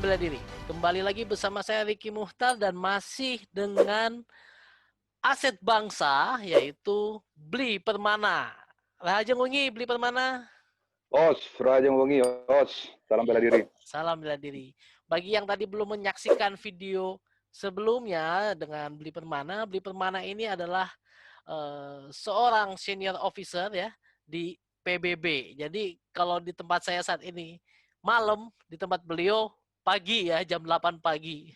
Bela Diri. Kembali lagi bersama saya Ricky Muhtar dan masih dengan aset bangsa yaitu Bli Permana. Rahajeng Wengi Bli Permana. Os, Rajeng Wengi, Os, salam bela Ya, diri. salam bela diri. Bagi yang tadi belum menyaksikan video sebelumnya dengan Bli Permana ini adalah seorang senior officer ya di PBB. Jadi kalau di tempat saya saat ini malam, di tempat beliau pagi ya, jam 8 pagi.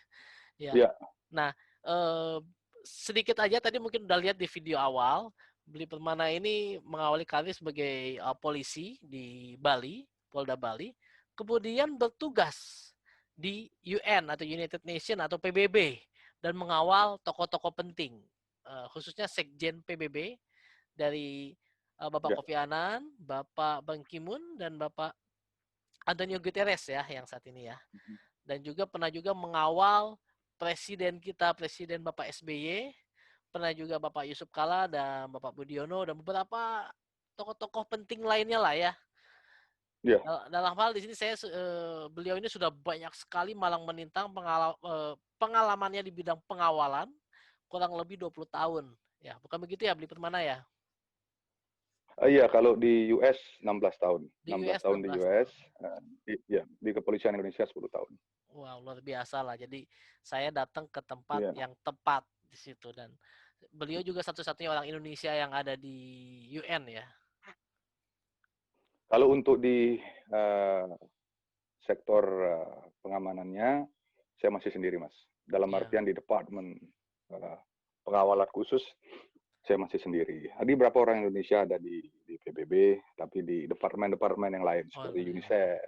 Ya. Ya, Nah, eh, sedikit aja tadi mungkin udah lihat di video awal, Bli Permana ini mengawali karir sebagai polisi di Bali, Polda Bali, kemudian bertugas di UN atau United Nations atau PBB dan mengawal tokoh-tokoh penting, khususnya Sekjen PBB dari Bapak ya, Kofi Annan, Bapak Ban Ki-moon dan Bapak Antonio Guterres ya yang saat ini ya. Dan juga pernah juga mengawal presiden kita, Presiden Bapak SBY, pernah juga Bapak Yusuf Kala dan Bapak Budiono dan beberapa tokoh-tokoh penting lainnya lah ya. ya. Dalam hal di sini beliau ini sudah banyak sekali malang melintang pengalamannya di bidang pengawalan kurang lebih 20 tahun. Ya, bukan begitu ya Bli Permana ya? Iya, kalau di US 16 tahun. Di 16 US tahun di 16 US, tahun. di Kepolisian Indonesia 10 tahun. Wow, luar biasa lah. Jadi saya datang ke tempat Iya. yang tepat di situ dan beliau juga satu-satunya orang Indonesia yang ada di UN ya. Kalau untuk di sektor pengamanannya, saya masih sendiri, Mas. Dalam Iya. artian di departemen uh, pengawalan khusus, saya masih sendiri. Ada beberapa orang Indonesia ada di PBB, tapi di departemen-departemen yang lain, Oh, seperti iya. UNICEF,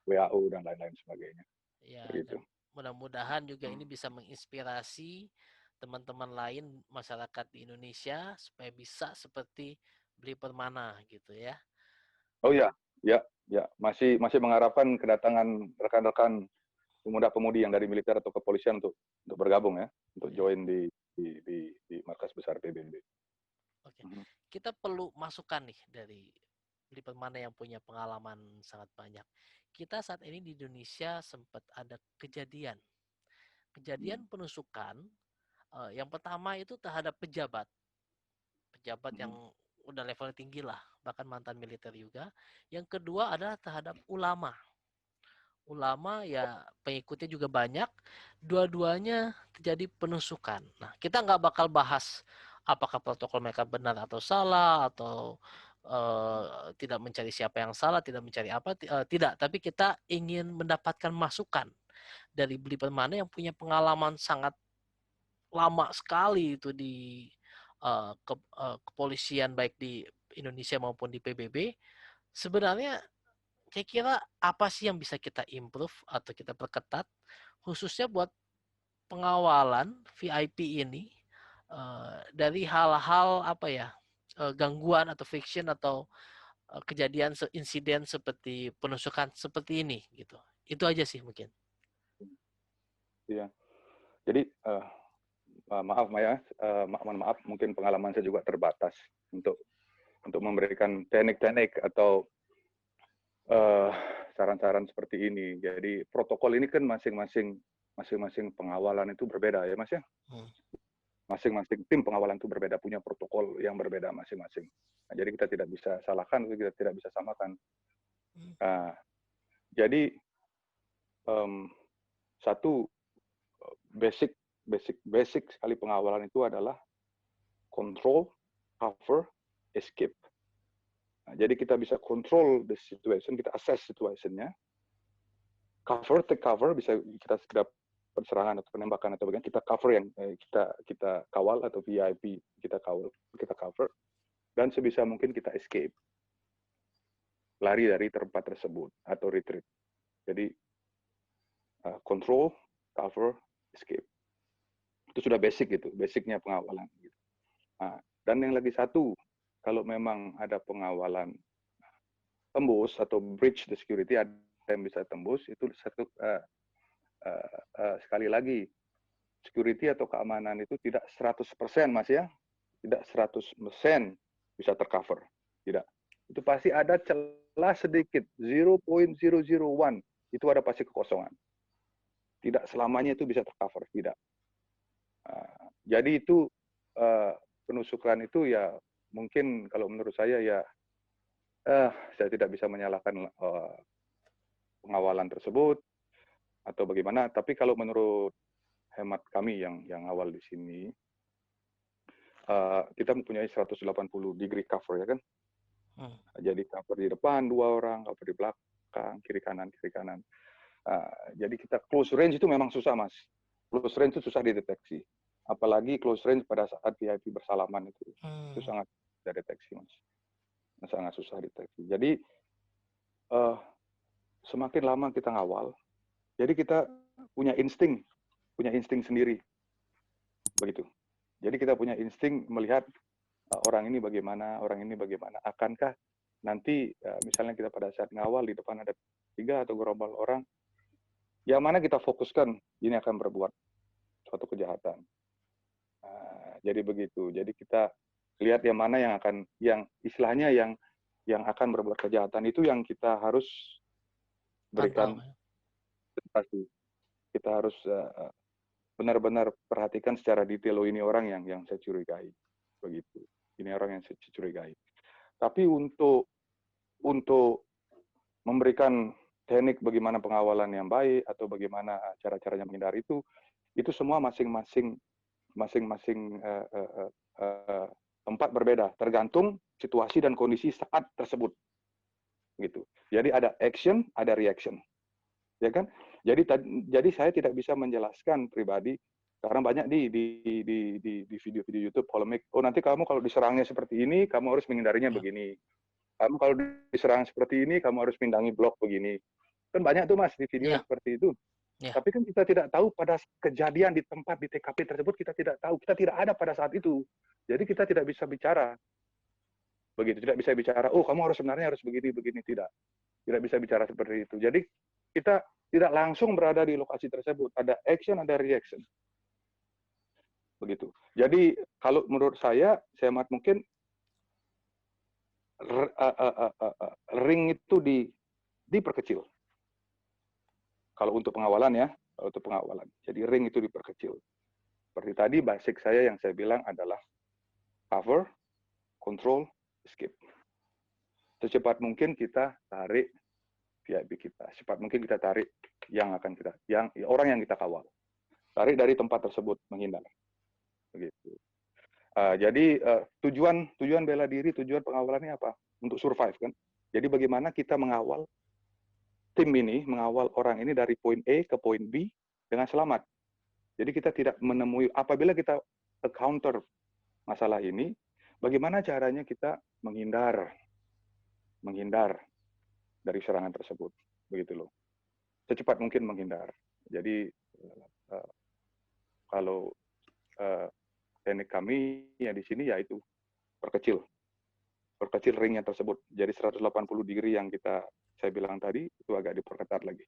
WHO, dan lain-lain sebagainya. Ya, Begitu. dan mudah-mudahan juga ini bisa menginspirasi teman-teman lain masyarakat di Indonesia supaya bisa seperti Bli Permana gitu ya. Oh ya, ya, ya. Masih mengharapkan kedatangan rekan-rekan pemuda-pemudi yang dari militer atau kepolisian untuk bergabung ya, untuk Ya. join di markas besar PBB. Oke. Kita perlu masukan nih dari Bli Permana yang punya pengalaman sangat banyak. Kita saat ini di Indonesia sempat ada kejadian penusukan. Yang pertama itu terhadap pejabat yang udah levelnya tinggi lah, bahkan mantan militer juga. Yang kedua adalah terhadap ulama ya, pengikutnya juga banyak, dua-duanya terjadi penusukan. Nah, kita nggak bakal bahas apakah protokol mereka benar atau salah, atau tidak mencari siapa yang salah, tidak mencari apa, tidak, tapi kita ingin mendapatkan masukan dari Bli Permana yang punya pengalaman sangat lama sekali itu di kepolisian baik di Indonesia maupun di PBB. Sebenarnya kira-kira apa sih yang bisa kita improve atau kita perketat khususnya buat pengawalan VIP ini dari hal-hal apa ya, gangguan atau friction atau kejadian insiden seperti penusukan seperti ini gitu. Itu aja sih mungkin. Iya. Jadi maaf Maya, mohon maaf mungkin pengalaman saya juga terbatas untuk memberikan teknik-teknik atau saran-saran seperti ini. Jadi protokol ini kan masing-masing pengawalan itu berbeda ya Mas ya. Masing-masing tim pengawalan itu berbeda, punya protokol yang berbeda masing-masing. Nah, jadi kita tidak bisa salahkan, kita tidak bisa samakan. Nah, jadi satu basic sekali pengawalan itu adalah control, cover, escape. Nah, jadi kita bisa control the situation, kita assess situationnya. Take cover bisa kita segera penserangan atau penembakan atau bagaimana, kita cover yang kita kawal atau VIP kita cover, dan sebisa mungkin kita escape, lari dari tempat tersebut atau retreat. Jadi control, cover, escape. Itu sudah basic gitu, basicnya pengawalan. Gitu. Nah, dan yang lagi satu, kalau memang ada pengawalan tembus atau breach the security, ada yang bisa tembus, itu satu sekali lagi, security atau keamanan itu tidak 100% Mas ya, tidak 100% bisa tercover, tidak. Itu pasti ada celah sedikit, 0.001, itu ada pasti kekosongan. Tidak selamanya itu bisa tercover, tidak. Jadi itu penusukan itu ya mungkin kalau menurut saya ya saya tidak bisa menyalahkan pengawalan tersebut atau bagaimana. Tapi kalau menurut hemat kami yang awal di sini, kita mempunyai 180 degree cover ya kan. Jadi cover di depan 2 orang, cover di belakang, kiri kanan, kiri kanan. Jadi kita close range itu memang susah mas. Close range itu susah dideteksi. Apalagi close range pada saat VIP bersalaman itu sangat tidak deteksi mas. Sangat susah deteksi. Jadi semakin lama kita ngawal, jadi kita punya insting sendiri, begitu. Jadi kita punya insting melihat orang ini bagaimana, akankah nanti misalnya kita pada saat ngawal di depan ada 3 atau gerombol orang, yang mana kita fokuskan ini akan berbuat suatu kejahatan. Jadi begitu. Jadi kita lihat yang mana yang istilahnya yang akan berbuat kejahatan itu yang kita harus berikan konsentrasi. Kita harus benar-benar perhatikan secara detail, ini orang yang saya curigai, begitu. Ini orang yang saya curigai. Tapi untuk memberikan teknik bagaimana pengawalan yang baik atau bagaimana cara-caranya menghindari itu semua masing-masing tempat berbeda, tergantung situasi dan kondisi saat tersebut, gitu. Jadi ada action, ada reaction, ya kan? Jadi saya tidak bisa menjelaskan pribadi karena banyak di video-video YouTube polemik. Oh nanti kamu kalau diserangnya seperti ini, kamu harus menghindarinya begini. Kamu kalau diserang seperti ini, kamu harus pindangi blok begini. Kan banyak tuh mas di video yang seperti itu. Tapi kan kita tidak tahu pada kejadian di tempat di TKP tersebut, kita tidak tahu, kita tidak ada pada saat itu. Jadi kita tidak bisa bicara begitu, tidak bisa bicara. Oh kamu sebenarnya harus begini, tidak bisa bicara seperti itu. Jadi kita tidak langsung berada di lokasi tersebut, ada action, ada reaction. Begitu. Jadi kalau menurut saya mungkin ring itu diperkecil. Kalau untuk pengawalan ya, Jadi ring itu diperkecil. Seperti tadi basic saya yang saya bilang adalah cover, control, escape. Secepat mungkin kita tarik VIP kita. Secepat mungkin kita tarik orang yang kita kawal. Tarik dari tempat tersebut, menghindar. Begitu. Jadi tujuan bela diri, tujuan pengawalannya apa? Untuk survive kan. Jadi bagaimana kita mengawal orang ini dari poin A ke poin B dengan selamat. Jadi kita tidak menemui, apabila kita encounter masalah ini, bagaimana caranya kita menghindar dari serangan tersebut, begitu loh. Secepat mungkin menghindar. Jadi kalau teknik kami ya di sini yaitu perkecil ringnya tersebut. Jadi 180 degree yang saya bilang tadi itu agak diperketat lagi.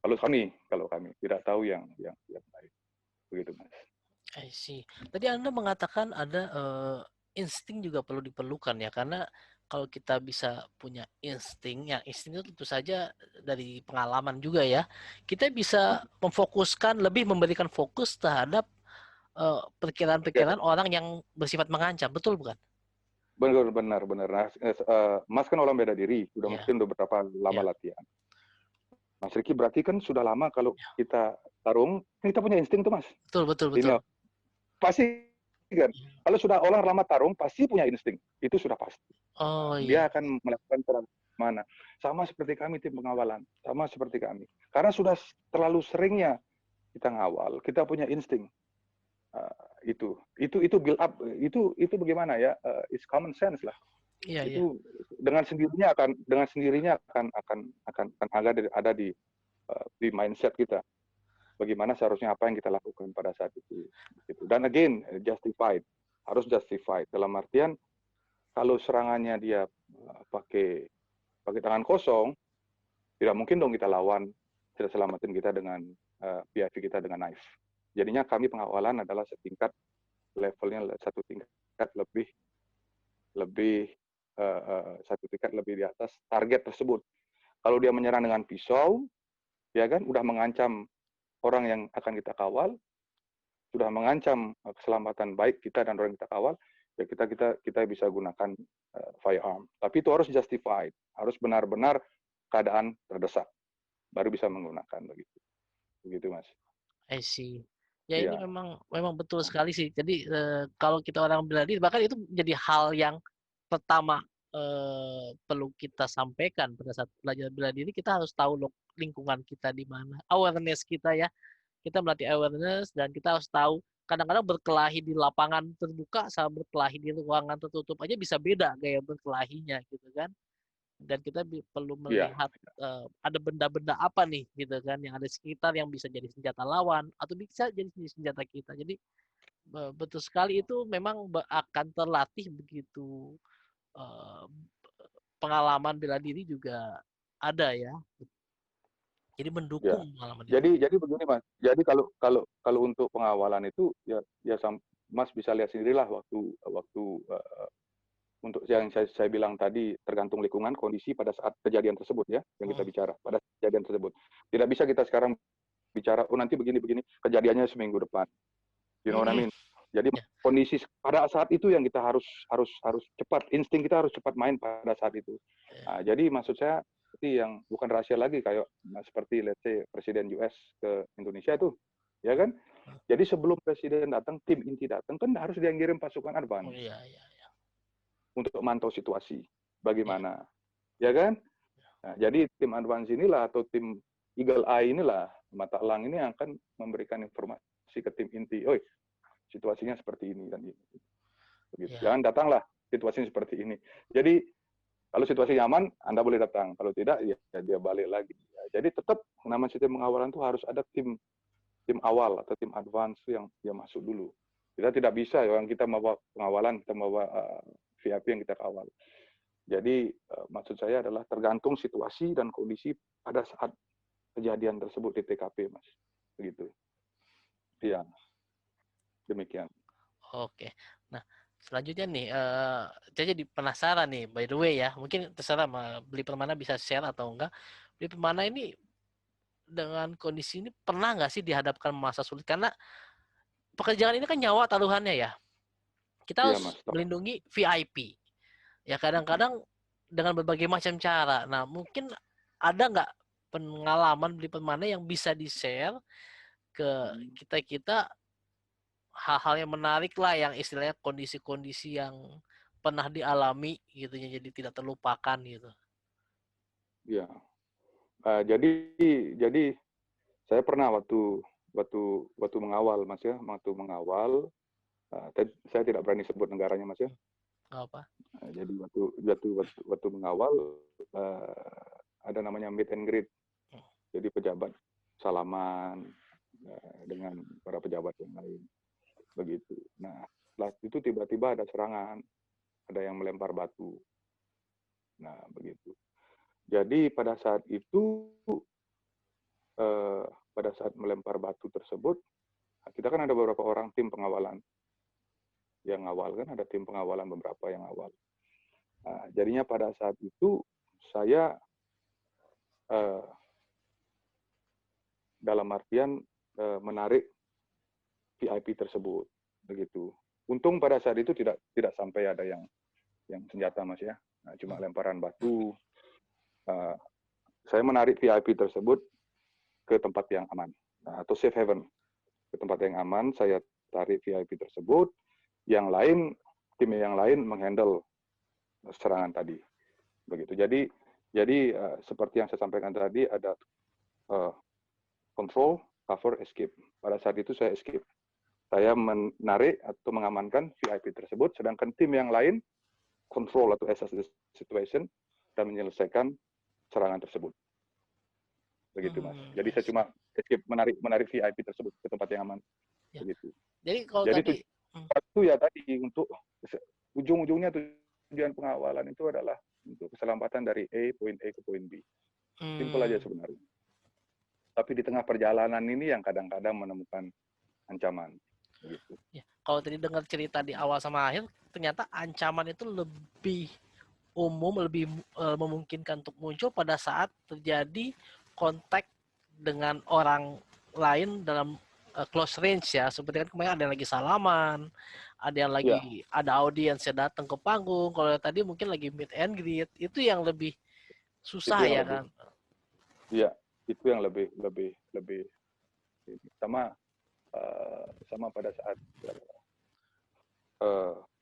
Kalau kami tidak tahu yang baik, begitu mas. I see. Tadi Anda mengatakan ada insting juga perlu diperlukan ya, karena kalau kita bisa punya insting itu tentu saja dari pengalaman juga ya. Kita bisa memberikan fokus terhadap perkiraan-perkiraan orang yang bersifat mengancam, betul bukan? Benar. Nah, Mas kan orang beda diri, mungkin beberapa lama latihan. Mas Riki berarti kan sudah lama kalau kita tarung, kita punya insting tuh mas. Betul. Pasti kan, kalau sudah orang lama tarung pasti punya insting, itu sudah pasti. Dia akan melakukan mana. Sama seperti kami tim pengawalan, sama seperti kami. Karena sudah terlalu seringnya kita ngawal, kita punya insting. Itu build up, itu bagaimana ya? It's common sense lah. Itu dengan sendirinya akan ada di mindset kita. Bagaimana seharusnya apa yang kita lakukan pada saat itu. Dan again, harus justified. Dalam artian kalau serangannya dia pakai tangan kosong, tidak mungkin dong kita lawan, kita selamatin kita dengan VIP kita dengan knife. Jadinya kami pengawalan adalah levelnya satu tingkat lebih di atas target tersebut. Kalau dia menyerang dengan pisau, ya kan, udah mengancam orang yang akan kita kawal sudah mengancam keselamatan baik kita dan orang yang kita kawal, ya kita bisa gunakan firearm. Tapi itu harus justified, harus benar-benar keadaan terdesak, baru bisa menggunakan begitu. Begitu, Mas. I see. Ya ini Iya. memang betul sekali sih. Jadi kalau kita orang bela diri, bahkan itu menjadi hal yang pertama perlu kita sampaikan pada saat belajar bela diri. Kita harus tahu lingkungan kita di mana, awareness kita ya. Kita melatih awareness dan kita harus tahu. Kadang-kadang berkelahi di lapangan terbuka sama berkelahi di ruangan tertutup aja bisa beda gaya berkelahinya gitu kan. Dan kita perlu Iya. melihat ada benda-benda apa nih gitu kan yang ada di sekitar yang bisa jadi senjata lawan atau bisa jadi senjata kita. Jadi betul sekali itu memang akan terlatih begitu pengalaman bela diri juga ada ya. Jadi Ya. mendukung pengalaman itu. Jadi begini, Mas. Jadi kalau untuk pengawalan itu ya Mas bisa lihat sendirilah waktu untuk yang saya bilang tadi, tergantung lingkungan, kondisi pada saat kejadian tersebut ya, yang kita bicara pada kejadian tersebut. Tidak bisa kita sekarang bicara, oh nanti begini-begini, kejadiannya seminggu depan. You know what I mean? Jadi kondisi pada saat itu yang kita harus cepat, insting kita harus cepat main pada saat itu. Nah, jadi maksud saya seperti yang bukan rahasia lagi kayak seperti let's say Presiden US ke Indonesia itu, ya kan? Jadi sebelum Presiden datang, tim inti datang kan harus dia ngirim pasukan advance. Oh iya. Untuk memantau situasi bagaimana, ya kan? Nah, jadi tim advance inilah atau tim Eagle Eye inilah, mata elang ini yang akan memberikan informasi ke tim inti, oh situasinya seperti ini dan ini. Begitu. Jangan datanglah situasinya seperti ini. Jadi kalau situasi aman, Anda boleh datang. Kalau tidak, ya dia balik lagi. Ya, jadi tetap nama sistem pengawalan itu harus ada tim awal atau tim advance yang dia masuk dulu. Kita tidak bisa yang kita membawa pengawalan, kita membawa VIP yang kita kawal. Jadi maksud saya adalah tergantung situasi dan kondisi pada saat kejadian tersebut di TKP, Mas. Begitu. Iya. Demikian. Oke. Nah, selanjutnya nih, saya jadi penasaran nih, by the way ya, mungkin terserah Beli Permana bisa share atau enggak. Beli Permana ini dengan kondisi ini pernah nggak sih dihadapkan masa sulit? Karena pekerjaan ini kan nyawa taruhannya ya. Kita Iya, harus Mas. melindungi VIP. Ya kadang-kadang dengan berbagai macam cara. Nah, mungkin ada nggak pengalaman Beli Permana yang bisa di-share ke kita-kita hal-hal yang menarik lah yang istilahnya kondisi-kondisi yang pernah dialami gitu ya, jadi tidak terlupakan gitu. Iya. Jadi saya pernah waktu mengawal, Mas ya, waktu mengawal, saya tidak berani sebut negaranya, Mas ya. Apa? Jadi waktu mengawal ada namanya meet and greet. Jadi pejabat salaman dengan para pejabat yang lain. Begitu. Nah, setelah itu tiba-tiba ada serangan, ada yang melempar batu. Nah, begitu. Jadi pada saat itu, pada saat melempar batu tersebut, kita kan ada beberapa orang tim pengawalan yang awal kan, ada tim pengawalan beberapa yang awal. Nah, jadinya pada saat itu saya dalam artian menarik VIP tersebut, begitu. Untung pada saat itu tidak sampai ada yang senjata, Mas ya. Nah, cuma lemparan batu. Saya menarik VIP tersebut ke tempat yang aman, atau safe haven. Ke tempat yang aman, saya tarik VIP tersebut. Yang lain, tim yang lain menghandle serangan tadi. Begitu. Jadi seperti yang saya sampaikan tadi, ada control, cover, escape. Pada saat itu saya escape. Saya menarik atau mengamankan VIP tersebut, sedangkan tim yang lain control atau assess the situation dan menyelesaikan serangan tersebut. Begitu, Mas. Jadi saya cuma escape menarik VIP tersebut ke tempat yang aman. Ya. Begitu. Jadi kalau Jadi tadi itu ya tadi untuk ujung-ujungnya tujuan pengawalan itu adalah untuk keselamatan dari poin A ke poin B. Simpel aja sebenarnya. Tapi di tengah perjalanan ini yang kadang-kadang menemukan ancaman. Begitu. Ya, kalau tadi dengar cerita di awal sama akhir, ternyata ancaman itu lebih umum, lebih memungkinkan untuk muncul pada saat terjadi kontak dengan orang lain dalam close range ya, seperti kan kemarin ada yang lagi salaman, ada yang Ya, lagi ada audiens yang datang ke panggung. Kalau tadi mungkin lagi meet and greet, itu yang lebih itu susah yang ya lebih, kan. ya itu yang lebih lebih lebih sama sama pada saat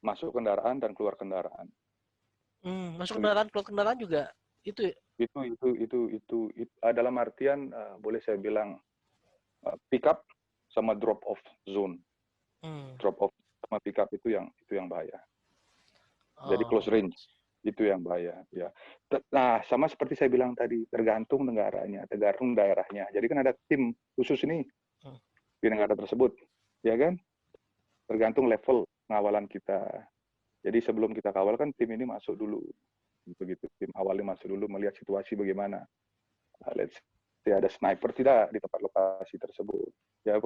masuk kendaraan dan keluar kendaraan. Masuk Itu kendaraan keluar kendaraan juga itu ya? dalam artian boleh saya bilang pick up sama drop off zone. Hmm. Drop off sama pick up itu yang bahaya. Jadi close Oh. range itu yang bahaya ya. Nah, sama seperti saya bilang tadi, tergantung negaranya, tergantung daerahnya. Jadi kan ada tim khusus ini di negara tersebut, ya kan? Tergantung level pengawalan kita. Jadi sebelum kita kawal kan tim ini masuk dulu, begitu tim awalnya masuk dulu melihat situasi bagaimana. Let's say ada sniper tidak di tempat lokasi tersebut. Ya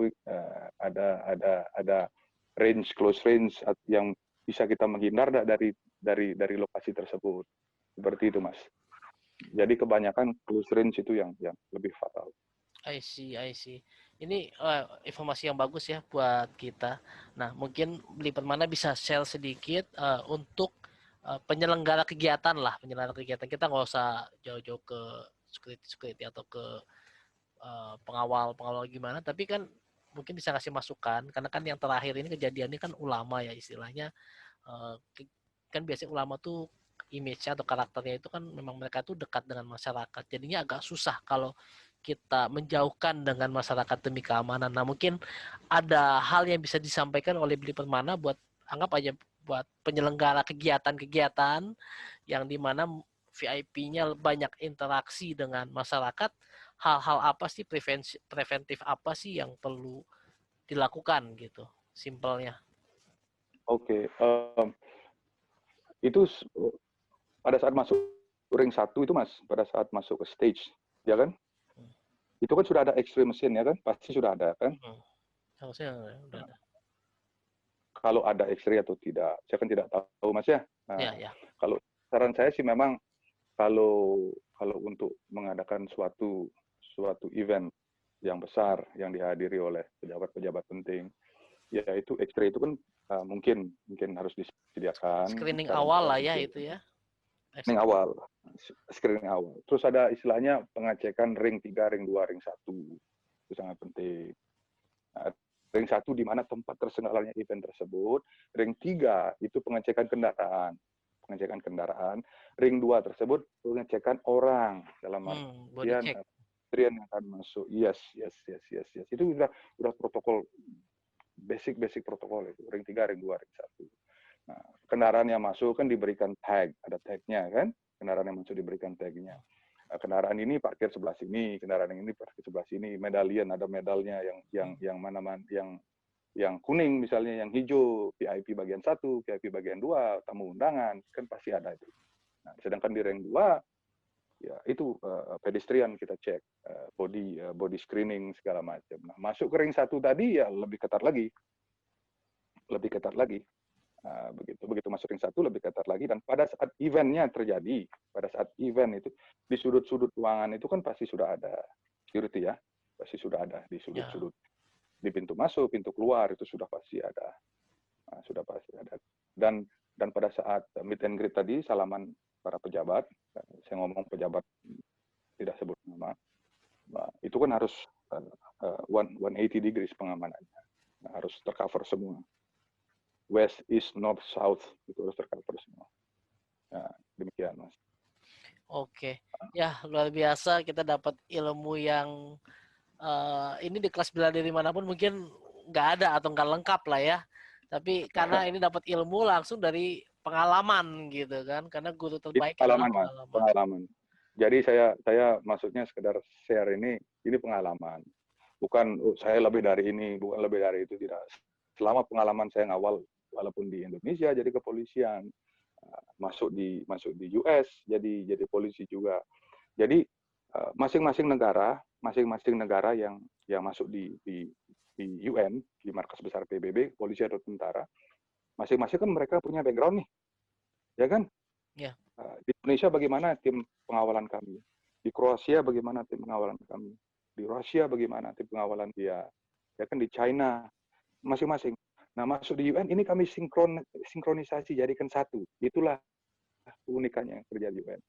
ada range close range yang bisa kita menghindar dari lokasi tersebut. Seperti itu, Mas. Jadi kebanyakan close range itu yang lebih fatal. I see, I see. Ini informasi yang bagus ya buat kita. Nah, mungkin Beli Permana bisa share sedikit untuk penyelenggara kegiatan lah, penyelenggara kegiatan kita nggak usah jauh-jauh ke security atau ke pengawal gimana, tapi kan mungkin bisa kasih masukan karena kan yang terakhir ini kejadiannya kan ulama ya istilahnya. uh, Kan biasanya ulama tuh image-nya atau karakternya itu kan memang mereka tuh dekat dengan masyarakat. Jadinya agak susah kalau kita menjauhkan dengan masyarakat demi keamanan. Nah, mungkin ada hal yang bisa disampaikan oleh Beli Permana buat anggap aja buat penyelenggara kegiatan-kegiatan yang dimana VIP-nya banyak interaksi dengan masyarakat, hal-hal apa sih preventif apa sih yang perlu dilakukan gitu, simpelnya. Oke, itu pada saat masuk ring 1 itu, Mas, pada saat masuk ke stage, ya kan? Itu kan sudah ada X-ray mesin, ya kan? Pasti sudah ada kan? Harusnya udah Nah, ada. kalau ada X-ray atau tidak, saya kan tidak tahu, Mas ya. Ya, Nah, ya. kalau saran saya sih memang kalau untuk mengadakan suatu event yang besar yang dihadiri oleh pejabat-pejabat penting, ya itu X-ray itu kan mungkin harus disediakan Screening awal cara-cara lah ya detail. itu ya. Screening awal, screening awal. Terus ada istilahnya pengecekan ring 3, ring 2, ring 1. Itu sangat penting. Nah, ring 1 di mana tempat terselenggaranya event tersebut. Ring 3 itu pengecekan kendaraan. Pengecekan kendaraan. Ring 2 tersebut pengecekan orang dalam Body artian check. yang akan masuk. Yes. Itu udah protokol basic protokol itu. Ring 3, ring 2, ring 1. Nah, kendaraan yang masuk kan diberikan tag, ada tagnya kan? Kendaraan yang masuk diberikan tagnya. Nah, kendaraan ini parkir sebelah sini, kendaraan ini parkir sebelah sini, medalian ada medalnya yang mana yang kuning misalnya, yang hijau VIP bagian 1, VIP bagian 2, tamu undangan, kan pasti ada itu. Nah, sedangkan di ring 2 ya itu pedestrian kita cek, body screening segala macam. Nah, masuk ke ring 1 tadi ya lebih ketat lagi. Begitu masuk ring 1 lebih ketat lagi, dan pada saat eventnya terjadi, pada saat event itu di sudut-sudut ruangan itu kan pasti sudah ada security ya, pasti sudah ada di Ya. sudut-sudut, di pintu masuk, pintu keluar itu sudah pasti ada, dan pada saat meet and greet tadi salaman para pejabat, saya ngomong pejabat tidak sebut nama, itu kan harus 180 degrees pengamanannya, harus tercover semua. West, East, North, South itu harus tercover semua. Nah, demikian, Mas. Oke. Ya, luar biasa kita dapat ilmu yang ini di kelas bela diri manapun mungkin nggak ada atau nggak lengkap lah ya. Tapi karena ini dapat ilmu langsung dari pengalaman gitu kan. Karena guru Itu terbaik adalah pengalaman, Mas. pengalaman. Pengalaman. Jadi saya maksudnya sekedar share ini pengalaman. Bukan saya lebih dari ini, bukan lebih dari itu, tidak. Selama pengalaman saya ngawal, walaupun di Indonesia jadi kepolisian, masuk di US jadi polisi juga. Jadi masing-masing negara yang masuk di UN, di markas besar PBB, polisi atau tentara, masing-masing kan mereka punya background nih, ya kan? Ya. Di Indonesia bagaimana tim pengawalan kami? Di Kroasia bagaimana tim pengawalan kami? Di Rusia bagaimana tim pengawalan dia? Ya kan di China masing-masing. Nah, masuk di UN ini kami sinkronisasi jadikan satu. Itulah keunikannya yang terjadi di UN.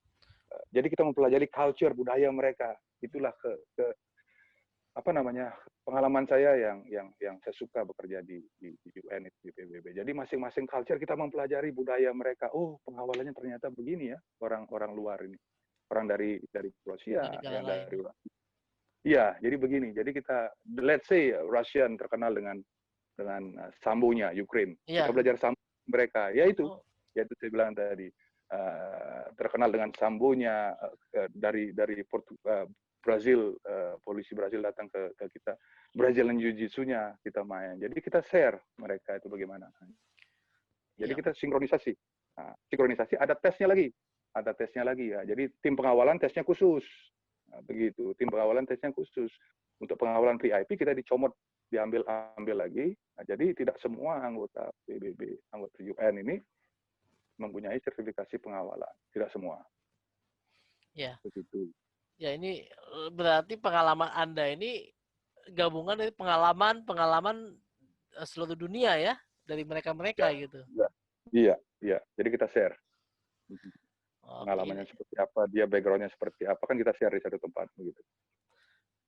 Jadi kita mempelajari culture budaya mereka. Itulah apa namanya pengalaman saya yang saya suka bekerja di UN di PBB. Jadi masing-masing culture kita mempelajari budaya mereka. Oh, pengawalannya ternyata begini ya orang luar ini, orang dari Rusia, Dari negara yang lain. dari iya, jadi begini. Jadi kita let's say Russian terkenal dengan sambonya Ukraine. Kita Iya. belajar sambo mereka. Ya itu saya bilang tadi terkenal dengan sambonya dari Brazil, polisi Brazil datang ke kita, Brazilian Jiu-Jitsu-nya kita main. Jadi kita share mereka itu bagaimana. Jadi kita sinkronisasi. Nah, sinkronisasi ada tesnya lagi ya. Jadi tim pengawalan tesnya khusus. Nah, begitu. Tim pengawalan tesnya khusus. Untuk pengawalan VIP kita diambil lagi. Nah, jadi tidak semua anggota PBB, anggota UN ini mempunyai sertifikasi pengawalan. Tidak semua. Ya. Begitu. Ya, ini berarti pengalaman Anda ini gabungan dari pengalaman seluruh dunia ya, dari mereka-mereka Ya, gitu. iya. Jadi kita share. Oke, Pengalamannya seperti apa, dia background-nya seperti apa, kan kita share di satu tempat begitu.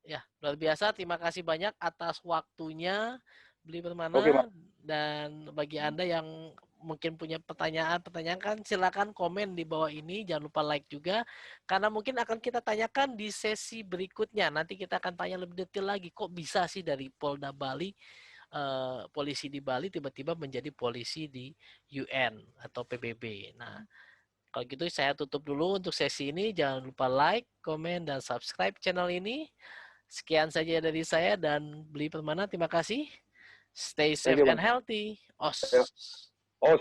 ya, luar biasa. Terima kasih banyak atas waktunya, Beli Oke, Permana. Mas. Dan bagi Anda yang mungkin punya pertanyaan kan silakan komen di bawah ini. Jangan lupa like juga, karena mungkin akan kita tanyakan di sesi berikutnya. Nanti kita akan tanya lebih detail lagi. Kok bisa sih dari Polda Bali, polisi di Bali tiba-tiba menjadi polisi di UN atau PBB. Nah, kalau gitu saya tutup dulu untuk sesi ini. Jangan lupa like, komen, dan subscribe channel ini. Sekian saja dari saya dan Beli Permana. Terima kasih. Stay Thank safe you, and Mas. healthy. Os. Ya. Oh,